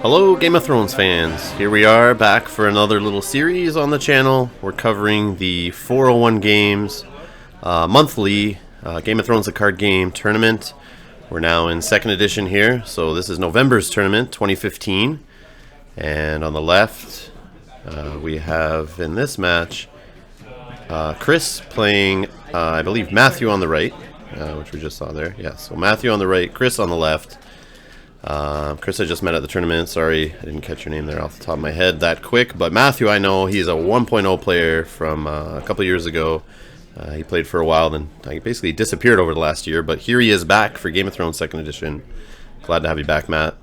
Hello Game of Thrones fans, here we are back for another little series on the channel. We're covering the 401 Games monthly Game of Thrones the card game tournament. We're now in second edition here, so this is November's tournament 2015. And on the left we have in this match Chris playing I believe Matthew on the right, which we just saw there. Yeah, so Matthew on the right, Chris on the left. Chris I just met at the tournament. Sorry, I didn't catch your name there off the top of my head that quick. But Matthew, I know he's a 1.0 player from a couple years ago. He played for a while, then he basically disappeared over the last year. But here he is back for Game of Thrones 2nd Edition. Glad to have you back, Matt.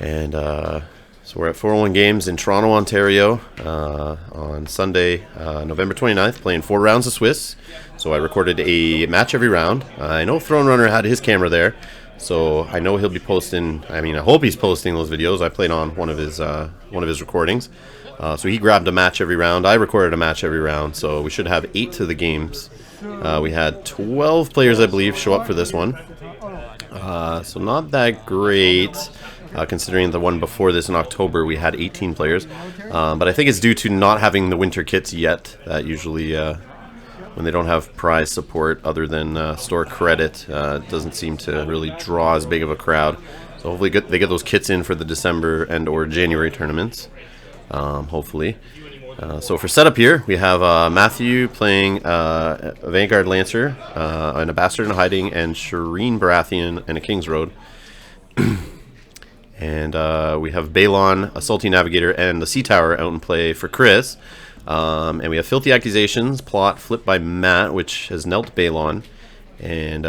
And so we're at 401 Games in Toronto, Ontario on Sunday, November 29th, playing 4 rounds of Swiss. So I recorded a match every round. I know Throne Runner had his camera there. So I know he'll be posting. I hope he's posting those videos. I played on one of his recordings. So he grabbed a match every round. I recorded a match every round. So we should have 8 to the games. We had 12 players, I believe, show up for this one. So not that great, considering the one before this in October we had 18 players. But I think it's due to not having the winter kits yet. That usually, when they don't have prize support other than store credit, it doesn't seem to really draw as big of a crowd. So hopefully they get those kits in for the December and or January tournaments, hopefully. So for setup here, we have Matthew playing a Vanguard Lancer, and a Bastard in Hiding, and Shireen Baratheon and a King's Road. And we have Balon, a Salty Navigator, and the Sea Tower out in play for Chris. And we have Filthy Accusations, plot flipped by Matt, which has knelt Balon. And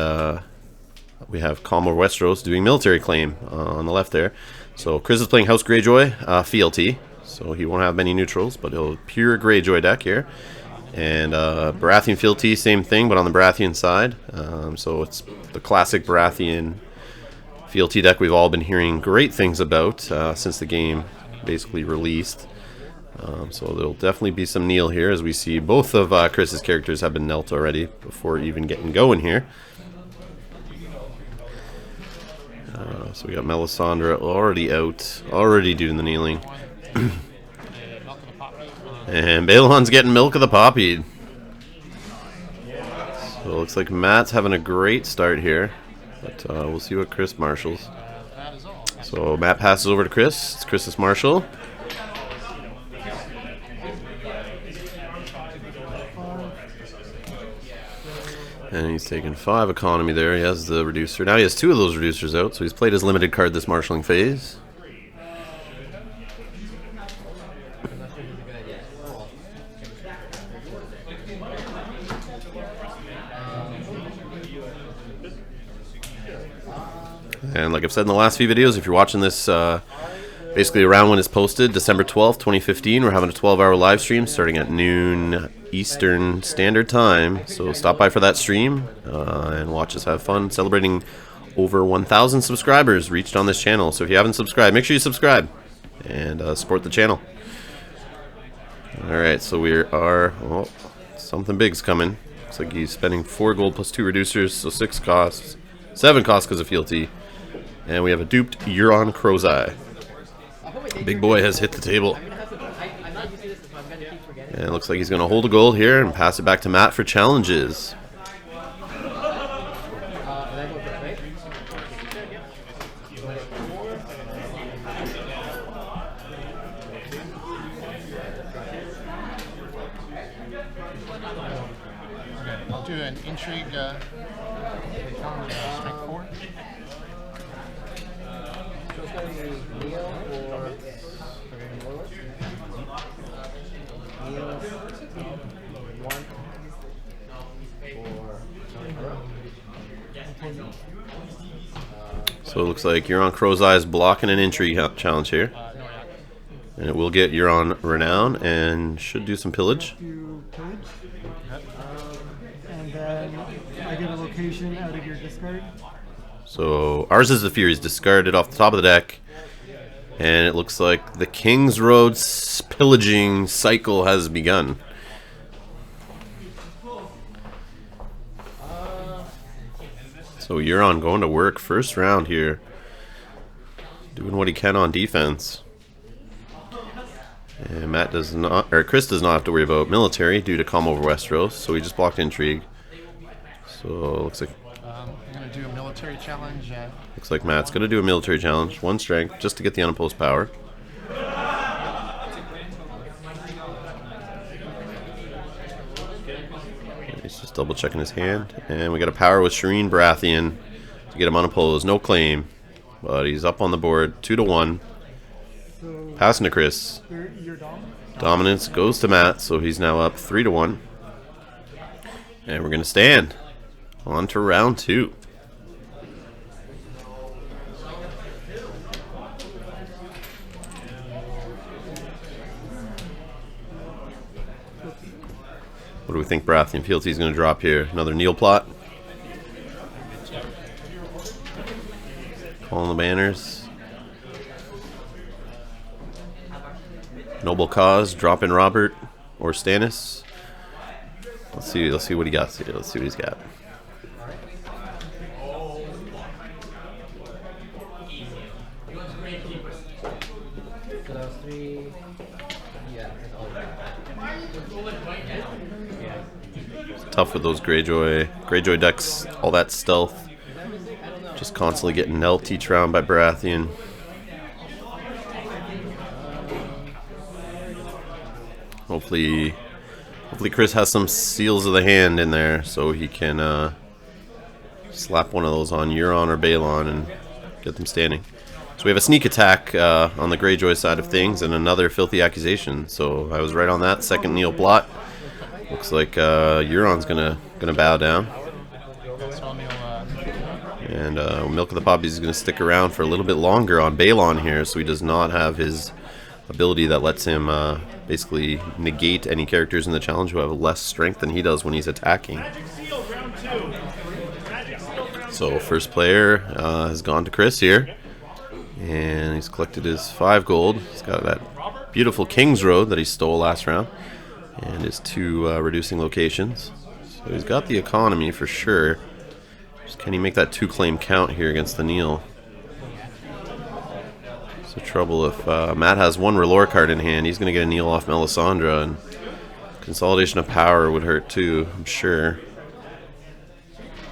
we have Commodore Westeros doing Military Claim on the left there. So Chris is playing House Greyjoy, Fealty. So he won't have many neutrals, but he'll pure Greyjoy deck here. And Baratheon Fealty, same thing, but on the Baratheon side. So it's the classic Baratheon Fealty deck we've all been hearing great things about since the game basically released. So there'll definitely be some kneel here, as we see both of Chris's characters have been knelt already before even getting going here. So we got Melisandre already out, already doing the kneeling. And Balon's getting milk of the poppy. So it looks like Matt's having a great start here, but we'll see what Chris marshals. So Matt passes over to Chris. It's Chris's marshal. And he's taking 5 economy there. He has the reducer. Now he has 2 of those reducers out, so he's played his limited card this marshalling phase. And like I've said in the last few videos, if you're watching this basically around when it's posted, December 12th, 2015, we're having a 12-hour live stream starting at noon Eastern Standard Time. So stop by for that stream and watch us have fun celebrating over 1,000 subscribers reached on this channel. So if you haven't subscribed, make sure you subscribe and support the channel. Alright, so we are... Oh, something big's coming. Looks like he's spending 4 gold plus 2 reducers, so 6 costs. 7 costs because of fealty. And we have a duped Euron Crow's Eye. Big boy has hit the table. And it looks like he's going to hold a gold here and pass it back to Matt for challenges. I'll do an intrigue strength 4. So it looks like Euron Crow's Eye is blocking an intrigue challenge here. And it will get Euron Renown and should do some pillage. And then I get a location out of your discard. So ours is the Furies, discarded off the top of the deck. And it looks like the King's Road pillaging cycle has begun. So Euron going to work first round here. doing what he can on defense. And Matt does not, or Chris does not have to worry about military due to calm over Westeros, so he just blocked intrigue. So looks like I'm gonna do a military challenge. looks like Matt's gonna do a military challenge, 1 strength, just to get the unopposed power. He's just double checking his hand, and we got a power with Shireen Baratheon to get him unopposed, no claim, but he's up on the board, 2-1. So Passing to Chris. you're dominant. Dominance goes to Matt, so he's now up 3-1. And we're gonna stand. On to round 2. What do we think Baratheon feels he's going to drop here? Another Neil plot? Calling the banners. Noble cause, drop in Robert or Stannis. Let's see what he got here. Let's see what he's got. So that was 3. Yeah. It's tough with those Greyjoy decks, all that stealth. Just constantly getting knelt each round by Baratheon. Hopefully Chris has some seals of the hand in there so he can slap one of those on Euron or Balon and get them standing. So we have a sneak attack on the Greyjoy side of things and another filthy accusation. So I was right on that. Second Neil blot. Looks like Euron's gonna bow down. And Milk of the Poppies is gonna stick around for a little bit longer on Balon here, so he does not have his ability that lets him basically negate any characters in the challenge who have less strength than he does when he's attacking. So first player has gone to Chris here, and he's collected his 5 gold. He's got that beautiful King's Road that he stole last round, and his 2 reducing locations. So he's got the economy for sure. Just can he make that 2 claim count here against the Neil? It's the trouble if Matt has 1 R'hllor card in hand, he's going to get a Neil off Melisandre, and Consolidation of Power would hurt too, I'm sure.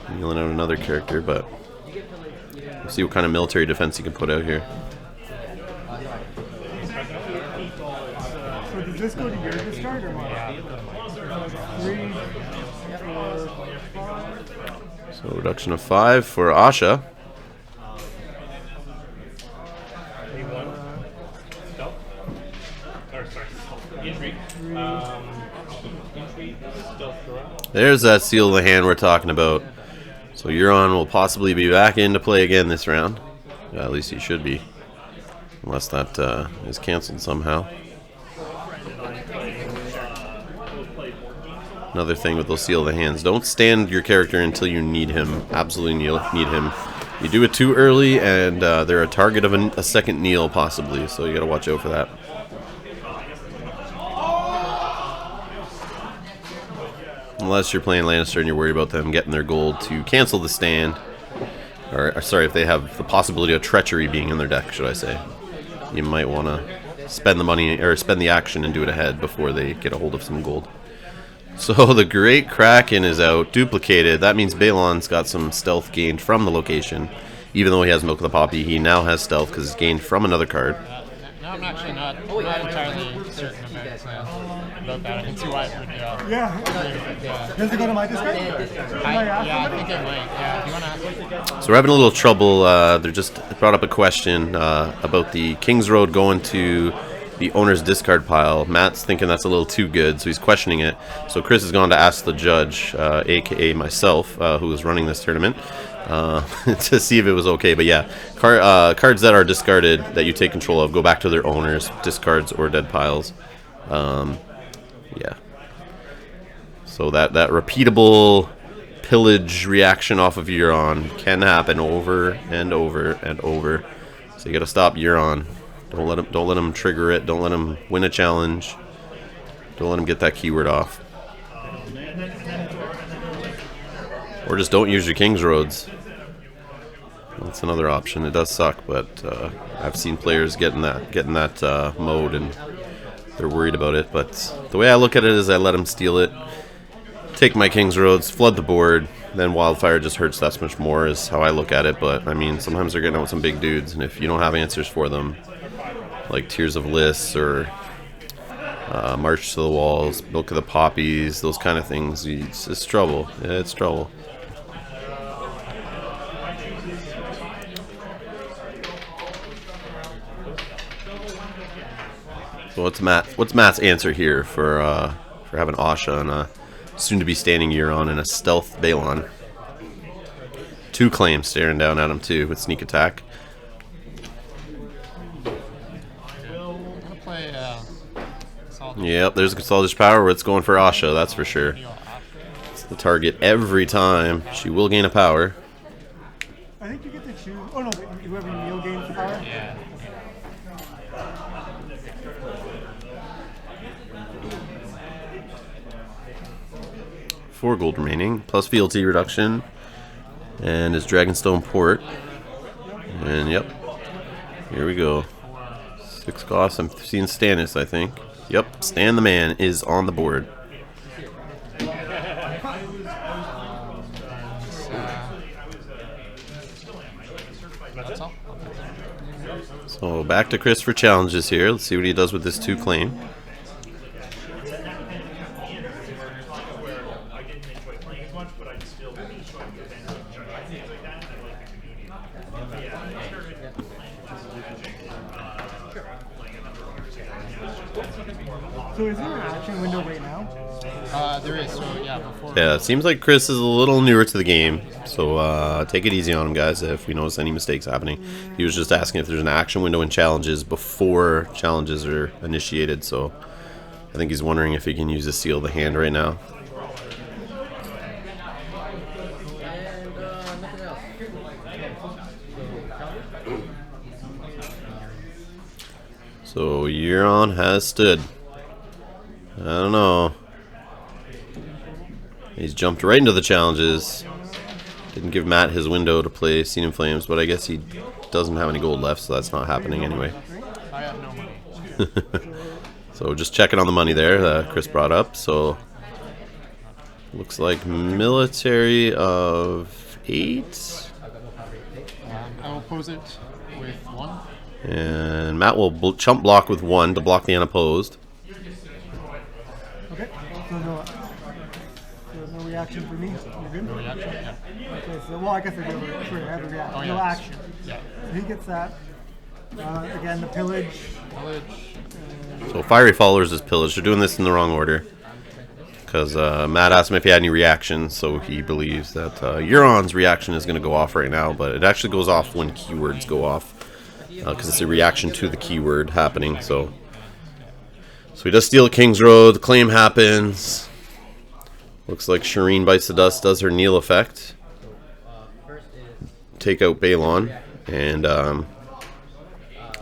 Kneeling out another character, but we'll see what kind of military defense he can put out here. So does this go to your discard or what? 3, 4, 5. So reduction of 5 for Asha. There's that seal of the hand we're talking about. So Euron will possibly be back into play again this round. Yeah, at least he should be. Unless that is cancelled somehow. Another thing with those seal of the hands. Don't stand your character until you need him. Absolutely need him. You do it too early and they're a target of a second kneel possibly. So you gotta watch out for that. Unless you're playing Lannister and you're worried about them getting their gold to cancel the stand. Or sorry, if they have the possibility of treachery being in their deck, should I say. You might want to spend the money, or spend the action and do it ahead before they get a hold of some gold. So the Great Kraken is out, duplicated. That means Balon's got some stealth gained from the location. Even though he has Milk of the Poppy, he now has stealth because it's gained from another card. No, I'm actually not entirely certain about that. I can see why it would. Yeah. Does it go to my discard? I think it might. Yeah. Do you want to ask? So we're having a little trouble. They just brought up a question about the King's Road going to the owner's discard pile. Matt's thinking that's a little too good, so he's questioning it. So Chris has gone to ask the judge, aka myself, who is running this tournament, to see if it was okay. But yeah, cards that are discarded that you take control of go back to their owners, discards or dead piles. Yeah. So that repeatable pillage reaction off of Euron can happen over and over and over. So you got to stop Euron. Don't let him trigger it. Don't let him win a challenge. Don't let him get that keyword off. Or just don't use your King's Roads. That's another option. It does suck, but I've seen players get in that mode, and they're worried about it. But the way I look at it is I let him steal it, take my King's Roads, flood the board, then Wildfire just hurts that much more is how I look at it. But I mean, sometimes they're getting out with some big dudes, and if you don't have answers for them, like Tears of Lys or March to the Walls, Milk of the Poppies, those kind of things, it's trouble. Yeah, it's trouble. So what's Matt's answer here for having Asha and a soon-to-be standing Euron and a stealth Balon? 2 claims staring down at him too with sneak attack. Yep, there's a Consolidation Power where it's going for Asha, that's for sure. It's the target every time. She will gain a power. I think you get to choose. Oh no, whoever you kneel gains the power. Yeah. 4 gold remaining, plus fealty reduction, and his Dragonstone Port. And yep, here we go. 6 costs. I'm seeing Stannis, I think. Yep, Stan the Man is on the board. So back to Chris for challenges here. Let's see what he does with this 2 claim. So is there an action window right now? There is. So yeah, before. Yeah, it seems like Chris is a little newer to the game, so take it easy on him, guys. If we notice any mistakes happening, he was just asking if there's an action window in challenges before challenges are initiated. So I think he's wondering if he can use the seal of the hand right now. So Euron has stood. I don't know. He's jumped right into the challenges. Didn't give Matt his window to play Scene in Flames, but I guess he doesn't have any gold left, so that's not happening anyway. I have no money. So just checking on the money there that Chris brought up. So looks like military of 8. I will pose it with 1. And Matt will chump block with 1 to block the unopposed. Okay. So no reaction for me. You're good. No reaction. Yeah. Okay. So well, I guess I have a reaction. Oh, yeah. No action. Yeah. So he gets that. Again, the pillage. So Fiery Followers is pillage. They're doing this in the wrong order. Because Matt asked him if he had any reactions, so he believes that Euron's reaction is going to go off right now, but it actually goes off when keywords go off. Because it's a reaction to the keyword happening, so he does steal King's Road. The claim happens. Looks like Shireen Bites the Dust does her kneel effect. Take out Balon, and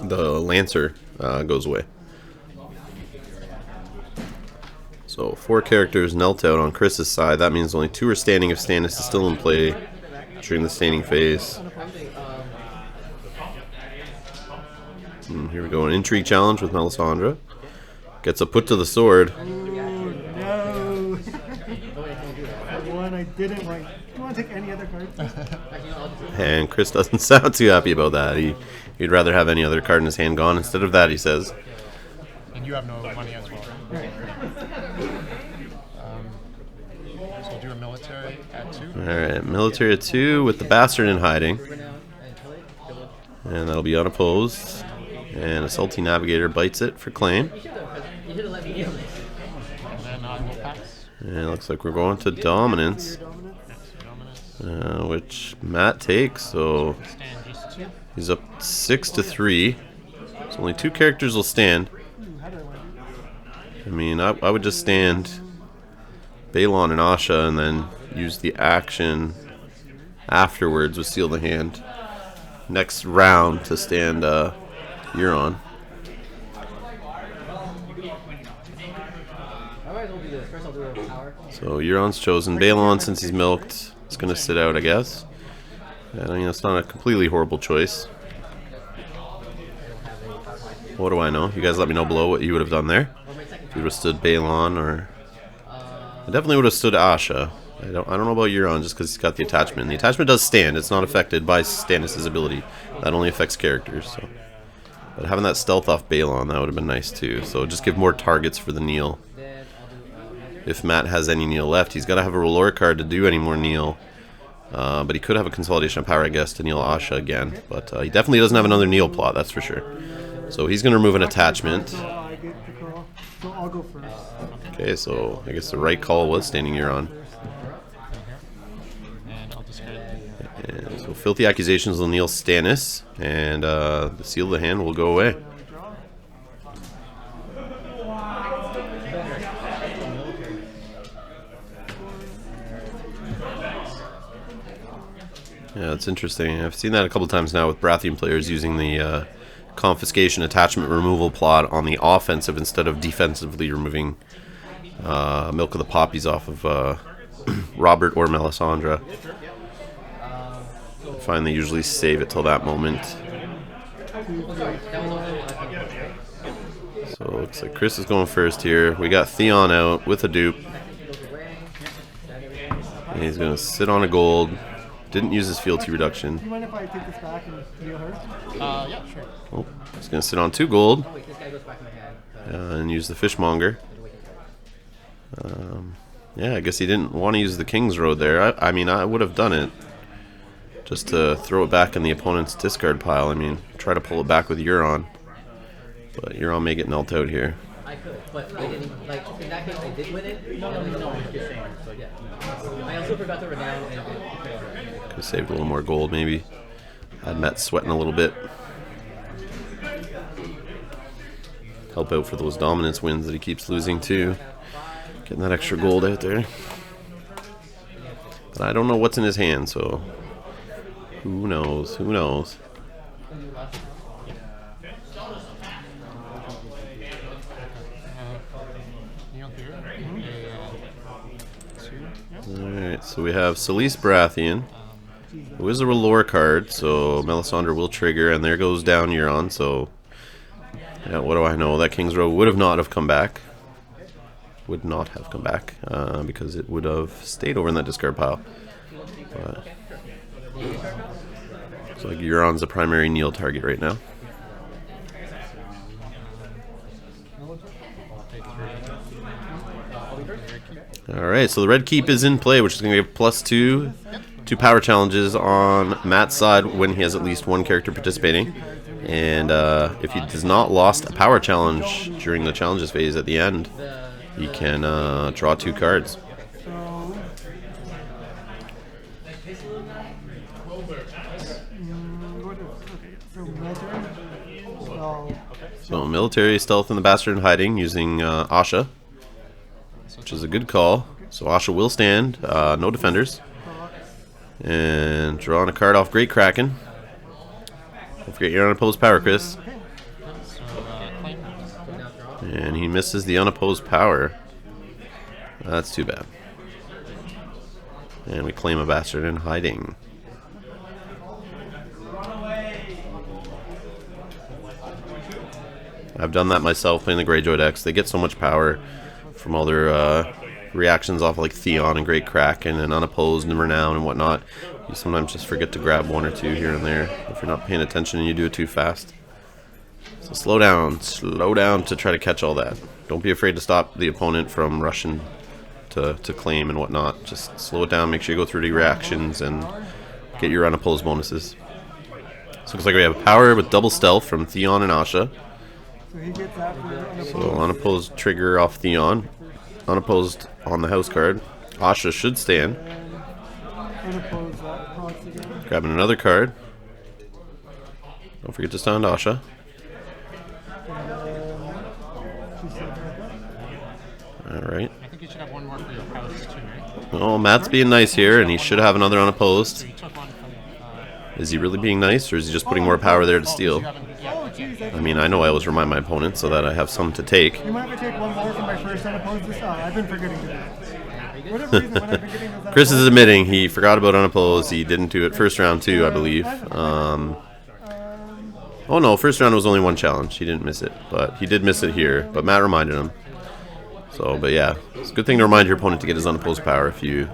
the Lancer goes away. So 4 characters knelt out on Chris's side. That means only 2 are standing if Stannis is still in play during the standing phase. Here we go, an intrigue challenge with Melisandre. Gets a put to the sword. Oh no! One I didn't like. Do you want to take any other card? And Chris doesn't sound too happy about that. He'd rather have any other card in his hand gone instead of that, he says. And you have no money as well. Right. So do a military at 2. Alright, military at 2 with the Bastard in hiding. And that'll be unopposed. And a Salty Navigator bites it for claim. And then I will pass. And it looks like we're going to Dominance. Which Matt takes, so Stand just 2. he's up 6-3. So only 2 characters will stand. I mean, I would just stand Balon and Asha and then use the action afterwards with Seal the Hand. Next round to stand Euron. So Euron's chosen. Balon, since he's milked, is going to sit out, I guess. And I mean, it's not a completely horrible choice. What do I know? You guys let me know below what you would have done there. If you would have stood Balon, or I definitely would have stood Asha. I don't know about Euron just because he's got the attachment. The attachment does stand. It's not affected by Stannis' ability. That only affects characters. So, but having that stealth off Balon, that would have been nice too. So just give more targets for the Neil. If Matt has any Neil left, he's got to have a R'hllor card to do any more Neil. But he could have a Consolidation of Power, I guess, to Neil Asha again. But he definitely doesn't have another Neil plot, that's for sure. So he's going to remove an attachment. So I get the call. So I'll go first. Okay, so I guess the right call was standing Euron. And I'll discard And so Filthy Accusations will kneel Stannis, and the Seal of the Hand will go away. Yeah, that's interesting. I've seen that a couple times now with Baratheon players using the confiscation attachment removal plot on the offensive instead of defensively removing Milk of the Poppies off of Robert or Melisandre. I find they usually save it till that moment. So it looks like Chris is going first here. We got Theon out with a dupe. And he's going to sit on a gold. Didn't use his fealty reduction. Do you mind if I take this back and heal her? yeah, sure. Oh, he's going to sit on 2 gold. And use the Fishmonger. Yeah, I guess he didn't want to use the King's Road there. I mean, I would have done it. Just to throw it back in the opponent's discard pile. I mean, try to pull it back with Euron. But Euron may get knelt out here. I could, but I didn't, like, in that case I did win it. No, just saying, so yeah. I also forgot to renown and Could have saved a little more gold, maybe. Had Met sweating a little bit. Help out for those dominance wins that he keeps losing, too. Getting that extra gold out there. But I don't know what's in his hand, so... Who knows? Who knows? Alright, so we have Selyse Baratheon, who is a R'hllor card, so Melisandre will trigger, and there goes down Euron, so... Yeah, what do I know? That King's Row would not have come back. Would not have come back, because it would have stayed over in that discard pile. But... Looks like Euron's the primary kneel target right now. Alright, so the red keep is in play, which is going to give +2 to power challenges on Matt's side when he has at least 1 character participating. And if he does not lost a power challenge during the challenges phase at the end, he can draw 2 cards. So military stealth in the Bastard and hiding using Asha, which is a good call. So Asha will stand, no defenders, and drawing a card off Great Kraken. Don't forget your unopposed power, Chris. And he misses the unopposed power. That's too bad. And we claim a Bastard in hiding. I've done that myself playing the Greyjoy decks. They get so much power from all their reactions off like Theon and Great Kraken and unopposed and Renown and whatnot. You sometimes just forget to grab 1 or 2 here and there if you're not paying attention and you do it too fast. So slow down to try to catch all that. Don't be afraid to stop the opponent from rushing to claim and whatnot. Just slow it down, make sure you go through the reactions and get your unopposed bonuses. So it looks like we have power with double stealth from Theon and Asha. So he gets that for unopposed. So unopposed trigger off Theon. Unopposed on the house card. Asha should stand. Unopposed that procs again. Grabbing another card. Don't forget to stand Asha. Alright. I think you should have 1 more for your house too, right? Oh, Matt's being nice here, and he should have another unopposed. So you took 1 from... Is he really being nice, or is he just putting more power there to steal? Oh, jeez. I mean, I know I always remind my opponent so that I have some to take. You might have to take 1 more from my first unopposed this time. I've been forgetting to do that. For whatever reason, when I've been getting those Chris is unopposed- admitting he forgot about unopposed. He didn't do it first round too, I believe. Oh no, first round was only one challenge. He didn't miss it, but he did miss it here. But Matt reminded him. So, but yeah, it's a good thing to remind your opponent to get his unopposed power if you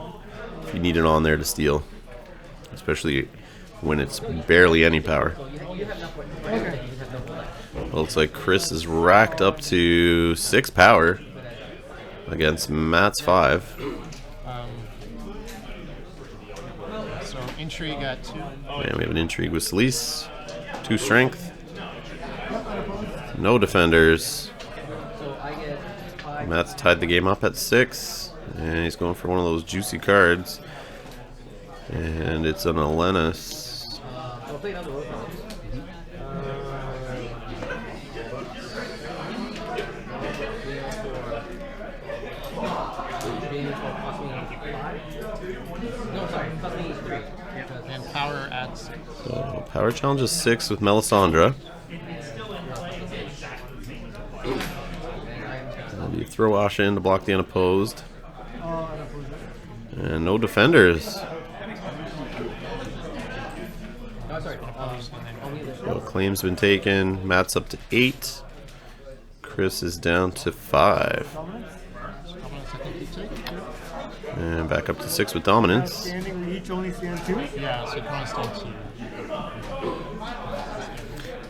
need it on there to steal, especially when it's barely any power. Well, looks like Chris is racked up to 6 power against Matt's 5. So intrigue at 2. And we have an intrigue with Celise. 2 strength. No defenders. Matt's tied the game up at 6. And he's going for one of those juicy cards. And it's an Elenis. And power at 6. So power challenge is 6 with Melisandre. And you throw Asha in to block the unopposed. And no defenders. So claim's been taken. Matt's up to 8. Chris is down to 5. And back up to 6 with dominance. Standing, we each only stand 2. Yeah, so point stand 2.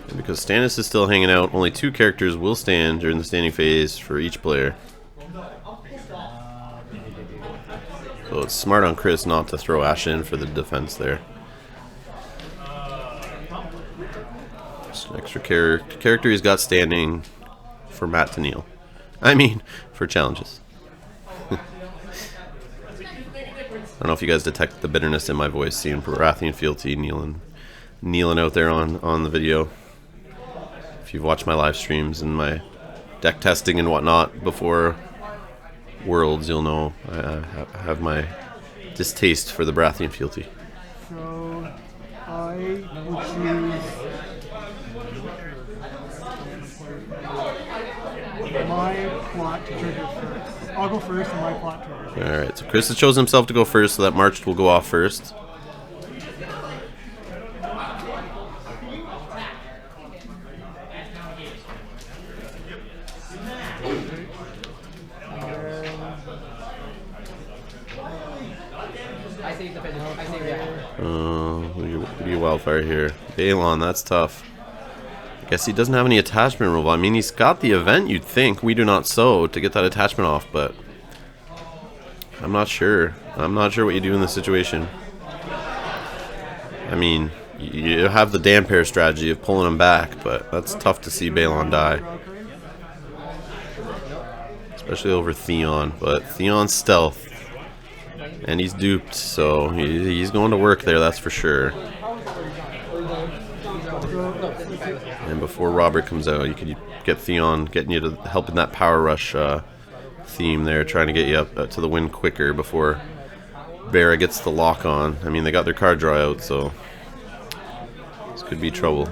And because Stannis is still hanging out, only 2 characters will stand during the standing phase for each player. So it's smart on Chris not to throw Ash in for the defense there. Just an extra character he's got standing for Matt to kneel. I mean, for challenges. I don't know if you guys detect the bitterness in my voice, seeing Baratheon Fealty kneeling out there on the video. If you've watched my live streams and my deck testing and whatnot before Worlds, you'll know I have my distaste for the Baratheon Fealty. So I will choose my plot to trigger first. I'll go first and my plot triggers. Alright, so Chris has chosen himself to go first, so that March will go off first. Who do you wildfire here? Balon, that's tough. I guess he doesn't have any attachment removal. I mean, he's got the event, you'd think. We do not so to get that attachment off, but I'm not sure. I'm not sure what you do in this situation. I mean, you have the Dampare strategy of pulling him back, but that's tough to see Balon die. Especially over Theon, but Theon's stealth. And he's duped, so he's going to work there, that's for sure. And before Robert comes out, you could get Theon getting you to help in that power rush theme there, trying to get you up to the win quicker before Vera gets the lock on. I mean, they got their card draw out, so this could be trouble.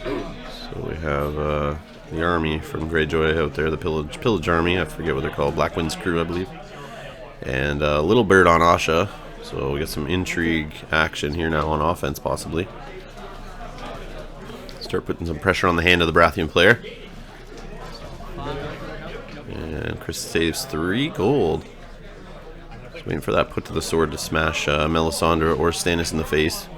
So we have the army from Greyjoy out there, the pillage army. I forget what they're called, Black Wind's crew, I believe. And Little Bird on Asha, so we got some intrigue action here now on offense, possibly. Start putting some pressure on the hand of the Baratheon player. And Chris saves 3 gold. Just waiting for that put to the sword to smash Melisandre or Stannis in the face.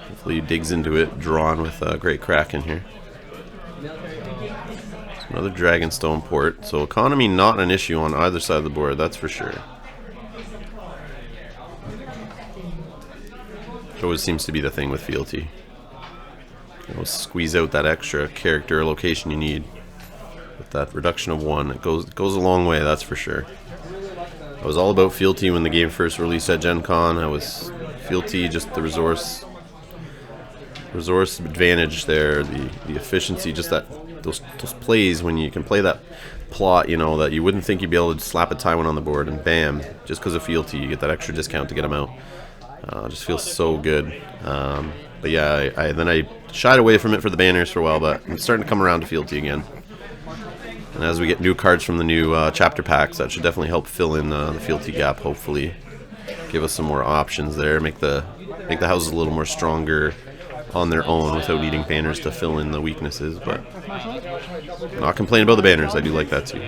Hopefully he digs into it, drawn with a great crack in here. Another Dragonstone port, so economy not an issue on either side of the board, that's for sure. It always seems to be the thing with Fealty. You know, squeeze out that extra character or location you need. With that reduction of 1, it goes a long way, that's for sure. I was all about Fealty when the game first released at Gen Con. I was Fealty, just the resource advantage there, the efficiency, just that those plays when you can play that plot, you know, that you wouldn't think you'd be able to slap a Tywin on the board and bam, just because of Fealty you get that extra discount to get him out. Just feels so good. But yeah, then I shied away from it for the banners for a while, but I'm starting to come around to Fealty again. And as we get new cards from the new chapter packs, that should definitely help fill in the fealty gap, hopefully. Give us some more options there, make the houses a little more stronger on their own without needing banners to fill in the weaknesses. But I'm not complaining about the banners, I do like that too.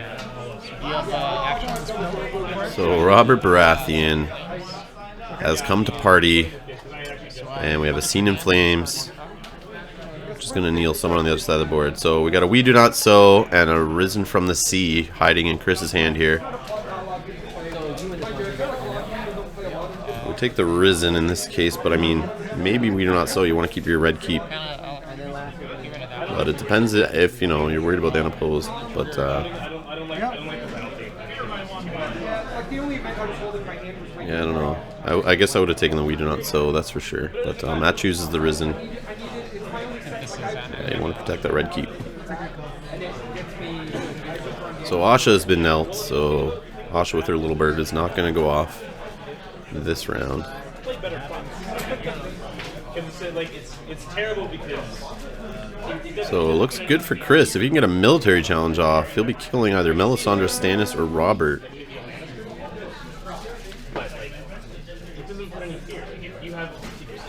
So Robert Baratheon has come to party, and we have a Scene in Flames. Just gonna kneel someone on the other side of the board. So we got a We Do Not Sow and a Risen from the Sea hiding in Chris's hand here. We'll take the Risen in this case, but I mean, maybe We Do Not Sow. You want to keep your red keep, but it depends if you're worried about the unopposed. But yeah, I don't know. I guess I would have taken the We Do Not Sow, that's for sure. But Matt chooses the Risen. Yeah, you want to protect that red keep. So Asha has been knelt, so Asha with her little bird is not going to go off this round. So it looks good for Chris. If he can get a military challenge off, he'll be killing either Melisandre, Stannis, or Robert.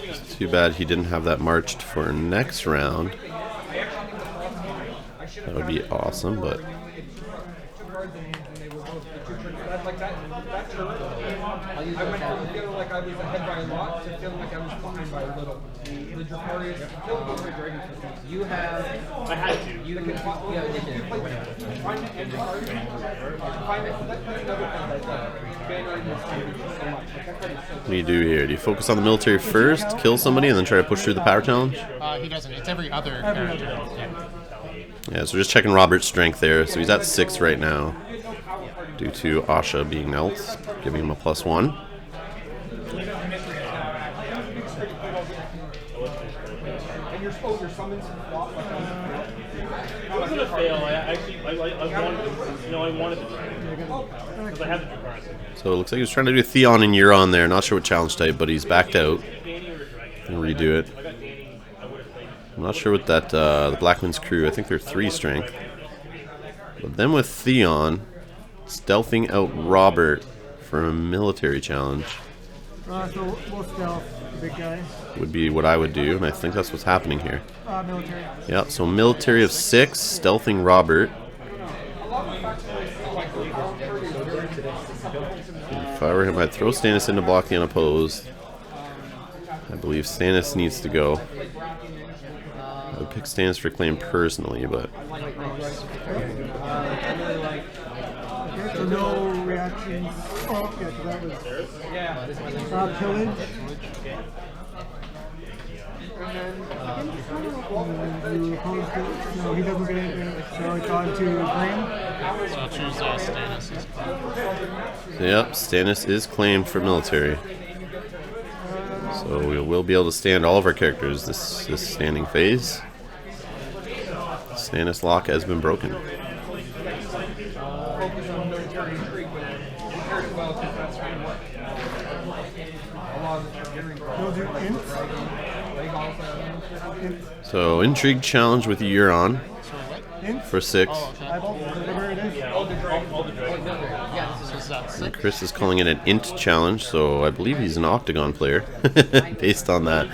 It's too bad he didn't have that marched for next round. That would be awesome, but You have. I had to. You what do you do here? Do you focus on the military first, kill somebody, and then try to push through the power challenge? He doesn't. It's every other character. Yeah, so we're just checking Robert's strength there. So he's at 6 right now, due to Asha being knelt, giving him a +1. It wasn't a fail. I wanted to try because I have the cards. So it looks like he was trying to do Theon and Euron there. Not sure what challenge type, but he's backed out. I'll redo it. I'm not sure what that the Blackman's crew. I think they're 3 strength. But then with Theon stealthing out Robert for a military challenge. So we'll stealth the big guy. Would be what I would do, and I think that's what's happening here. Military. Yeah, so military of 6, stealthing Robert. If I were him, I'd throw Stannis in to block the unopposed. I believe Stannis needs to go. I would pick Stannis for claim personally, but So no reactions. Oh, yeah, so that was pillage. And then you opposed it. No, he doesn't get anything. So it's on to Graham. So I'll choose Stannis. yep, Stannis is claimed for military. So we will be able to stand all of our characters this standing phase. Stannis lock has been broken. They'll do int. So intrigue challenge with Euron for 6. Eyeball, whatever it is. And Chris is calling it an int challenge, so I believe he's an octagon player based on that.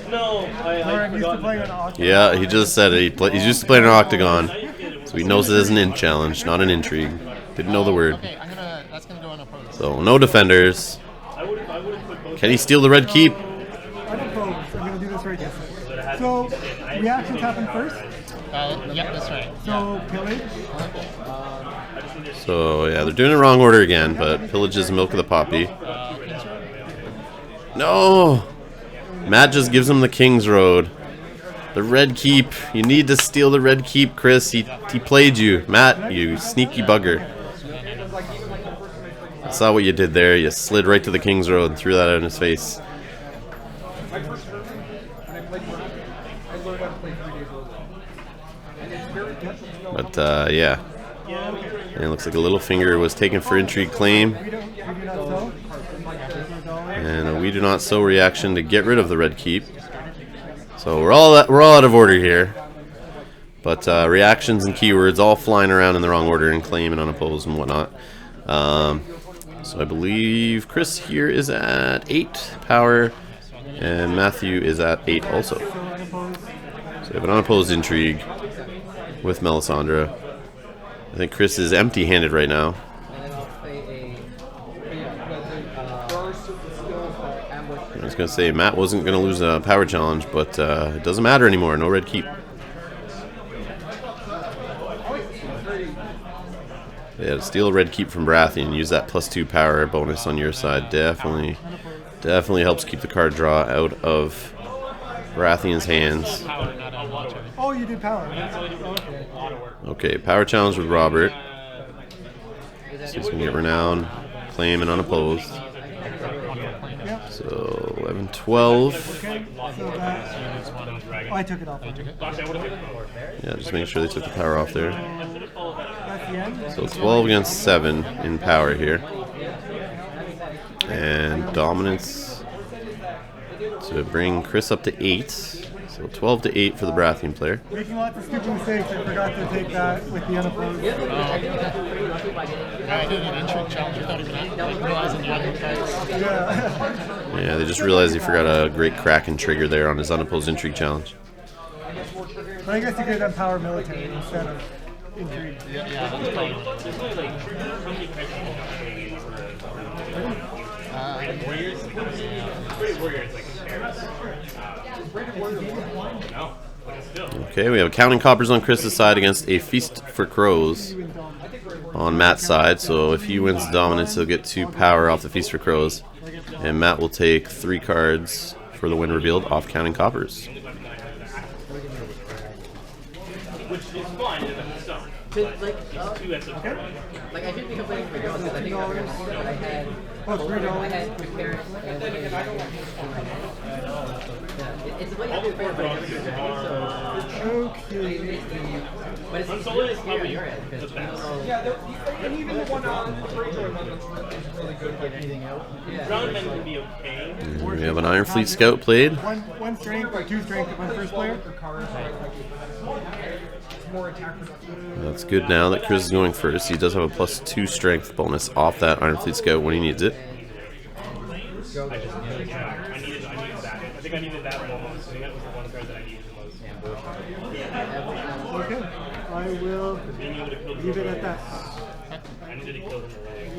No, I Used to play on octagon. Yeah, he just said it. He's used to playing an octagon, so he knows it is an int challenge, not an intrigue. Didn't know the word. Okay, that's gonna go unopposed. So no defenders. Can he steal the red keep? Unopposed. I'm going to do this right here. So reactions happen first. Yep, that's right. So pillage. So yeah, they're doing it wrong order again, but pillage is milk of the poppy. No! Matt just gives him the King's Road. The red keep. You need to steal the red keep, Chris. He played you. Matt, you sneaky bugger. I saw what you did there. You slid right to the King's Road and threw that out in his face. But yeah. And it looks like a little finger was taken for intrigue claim. And a we do not sow reaction to get rid of the red keep. So we're all out of order here. But reactions and keywords all flying around in the wrong order and claim and unopposed and whatnot. So I believe Chris here is at 8 power, and Matthew is at 8 also. So we have an unopposed intrigue with Melisandre. I think Chris is empty-handed right now. I was going to say Matt wasn't going to lose a power challenge, but it doesn't matter anymore. No red keep. Yeah, to steal a red keep from Baratheon, use that +2 power bonus on your side. Definitely helps keep the card draw out of Baratheon's hands. Oh, you did power. Okay, power challenge with Robert. So he's going to get renown, claim, and unopposed. So 11, 12. Okay, so that. Oh, I took it off. Yeah, just making sure they took the power off there. That's the end. So 12 against 7 in power here. And dominance to bring Chris up to 8. So 12 to 8 for the Baratheon player. Making lots of stupid mistakes. I forgot to take that with the unopposed. I did an intrigue challenge without even realizing the other cards. Yeah. Yeah, they just realized he forgot a great Kraken trigger there on his unopposed intrigue challenge. But I guess you could have done power military instead of intrigue. Yeah, that's probably. Okay, we have Counting Coppers on Chris's side against a Feast for Crows on Matt's side. So if he wins dominance, he'll get 2 power off the Feast for Crows. And Matt will take 3 cards for the win revealed off Counting Coppers. Which is fine, it doesn't stop. Like I should be complaining for girls because I think I had the parents and it's the way you do it for Okay. but it's really scary on your end because you don't know. And even the one on the Greyjoy one is really good for anything else. Ground men can be okay. And we have an Iron Fleet Scout played. One strength or 2 strength on first player. More attack production. That's good now that Chris is going first. He does have a +2 strength bonus off that Iron Fleet Scout when he needs it. I needed that. I think I needed that almost. I think that was the one card that I needed the most. Okay. I will leave it at that. I needed to kill them early.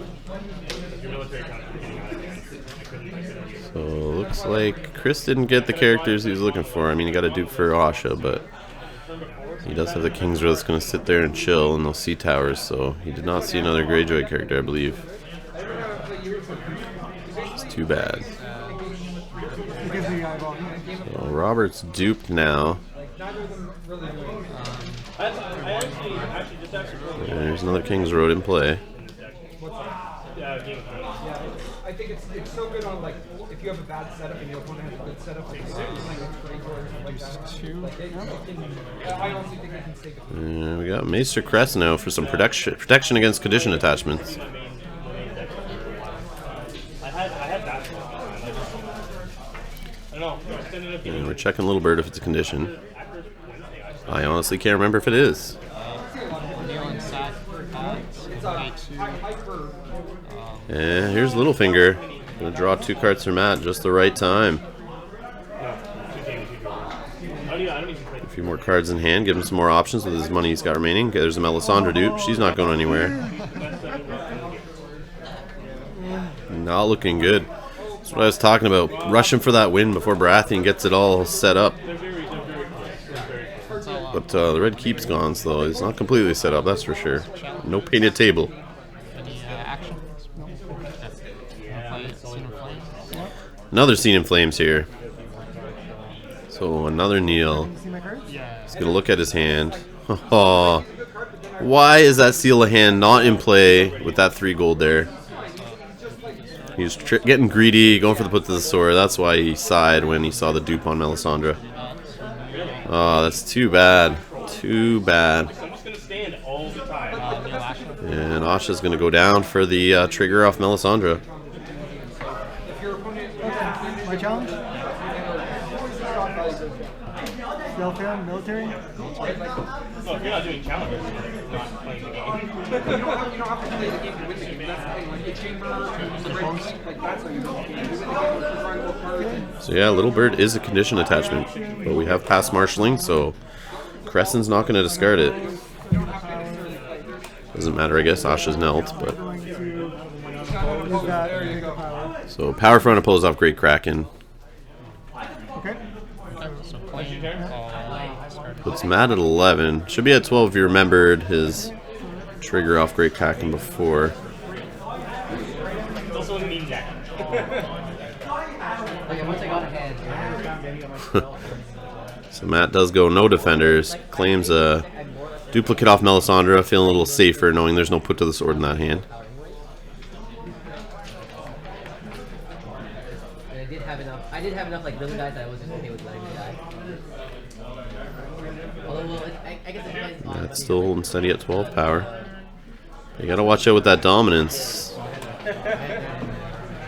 Your military count was getting out of hand. I couldn't. So looks like Chris didn't get the characters he was looking for. I mean, he got a dupe for Asha, but he does have the Kingsrow that's going to sit there and chill in those sea towers. So he did not see another Greyjoy character, I believe. It's too bad. So Robert's duped now. And there's another King's Road in play. I think it's so good on like if you have a bad setup and your opponent has a good setup like I honestly think I can stay good. And we got Maester Crest now for some protection against condition attachments. I had that. I don't know. And we're checking Little Bird if it's a condition. I honestly can't remember if it is. And here's Littlefinger. Gonna draw 2 cards from Matt, just the right time. A few more cards in hand, give him some more options with his money he's got remaining. Okay, there's a Melisandre dupe. She's not going anywhere. Not looking good. That's what I was talking about. Rushing for that win before Baratheon gets it all set up. But the red keep's gone, so it's not completely set up, that's for sure. No painted table. Any action? Another Scene in Flames here. So another Neil. He's going to look at his hand. Why is that Seal of Hand not in play with that 3 gold there? He was getting greedy, going for the put to the sword. That's why he sighed when he saw the dupe on Melisandre. Oh, that's too bad. Too bad. And Asha's going to go down for the trigger off Melisandre. military? So if you're not doing challenges, you're not playing the game. You don't have to play the game to win the game. That's the thing. Like the chamber, like that's how you win the game. You win the game with drawing more cards. So yeah, Little Bird is a condition attachment, but we have past marshalling, so Crescent's not going to discard it. Doesn't matter, I guess. Asha's knelt, but Going to use that and take a power. so power front oppose off Great Kraken. Okay. So plain discard. Puts Matt at 11. Should be at 12 if you remembered his trigger off Great Kraken before. It's also a mean deck. Okay, once I got a hand. So Matt does go no defenders, claims a duplicate off Melisandre, feeling a little safer knowing there's no put to the sword in that hand. And I did have enough like really guys that I was just okay with letting them die. Although, well, I guess it depends on. Matt's still holding steady at 12 power. You gotta watch out with that dominance.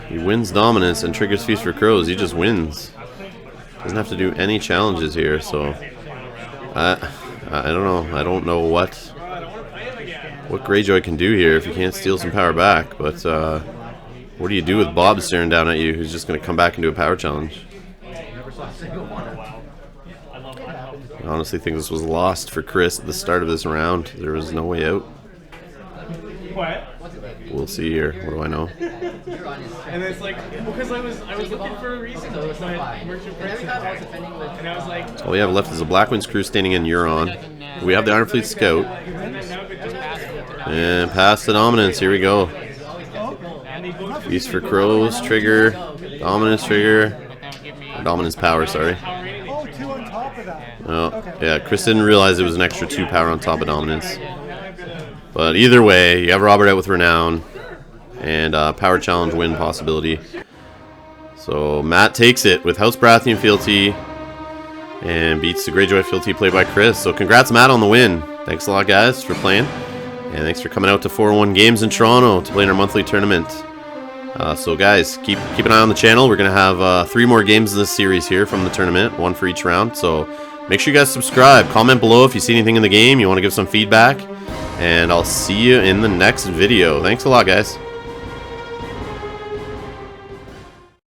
He wins dominance and triggers Feast for Crows. He just wins. Doesn't have to do any challenges here, so I don't know. I don't know what Greyjoy can do here if you can't steal some power back. But what do you do with Bob staring down at you, who's just going to come back and do a power challenge? I honestly think this was lost for Chris at the start of this round. There was no way out. What? We'll see here. What do I know? And it's like, because I was looking for a reason to play Merchant Prince, and I was like, All we have left is a Blackwind's crew standing in Euron. We have the Iron Fleet Scout. And past the dominance. Here we go. Feast for Crows, trigger, dominance trigger, or dominance power, sorry. Oh, 2 on top of that. Oh, yeah, Chris didn't realize it was an extra 2 power on top of dominance. But either way, you have Robert out with Renown, and power challenge win possibility. So Matt takes it with House Baratheon fealty, and beats the Greyjoy fealty played by Chris. So congrats, Matt, on the win. Thanks a lot, guys, for playing. And thanks for coming out to 401 Games in Toronto to play in our monthly tournament. So guys, keep an eye on the channel. We're going to have 3 more games in this series here from the tournament, 1 for each round. So make sure you guys subscribe. Comment below if you see anything in the game, you want to give some feedback. And I'll see you in the next video. Thanks a lot, guys.